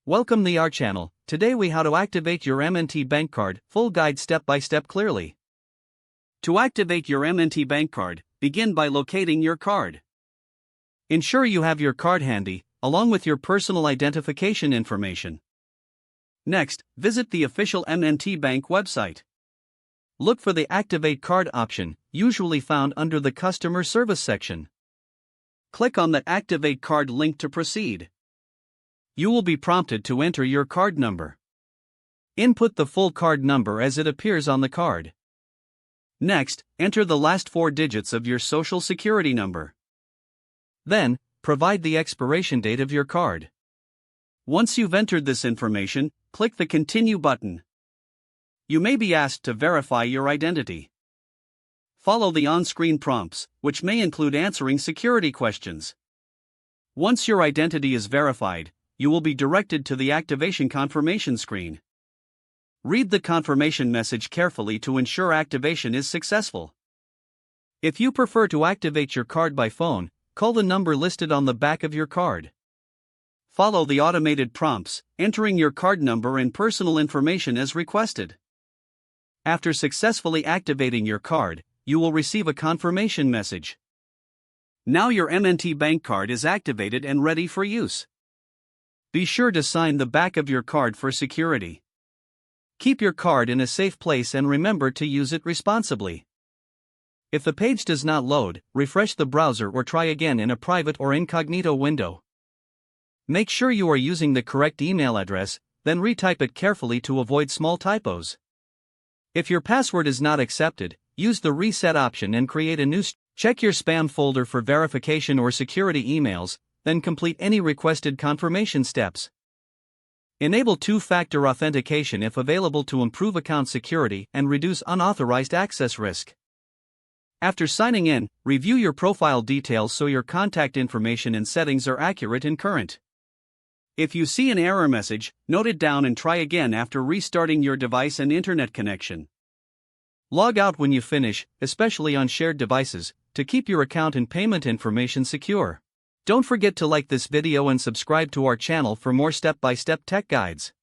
Welcome to our channel. Today we how to activate your M&T Bank card, full guide step by step clearly. To activate your M&T Bank card, begin by locating your card. Ensure you have your card handy, along with your personal identification information. Next, visit the official M&T Bank website. Look for the Activate Card option, usually found under the Customer Service section. Click on the Activate Card link to proceed. You will be prompted to enter your card number. Input the full card number as it appears on the card. Next, enter the last 4 digits of your Social Security number. Then, provide the expiration date of your card. Once you've entered this information, click the Continue button. You may be asked to verify your identity. Follow the on-screen prompts, which may include answering security questions. Once your identity is verified, you will be directed to the activation confirmation screen. Read the confirmation message carefully to ensure activation is successful. If you prefer to activate your card by phone, call the number listed on the back of your card. Follow the automated prompts, entering your card number and personal information as requested. After successfully activating your card, you will receive a confirmation message. Now your M&T Bank card is activated and ready for use. Be sure to sign the back of your card for security. Keep your card in a safe place and remember to use it responsibly. If the page does not load, refresh the browser or try again in a private or incognito window. Make sure you are using the correct email address, then retype it carefully to avoid small typos. If your password is not accepted, use the reset option and create a new. Check your spam folder for verification or security emails, then complete any requested confirmation steps. Enable two-factor authentication if available to improve account security and reduce unauthorized access risk. After signing in, review your profile details so your contact information and settings are accurate and current. If you see an error message, note it down and try again after restarting your device and internet connection. Log out when you finish, especially on shared devices, to keep your account and payment information secure. Don't forget to like this video and subscribe to our channel for more step-by-step tech guides.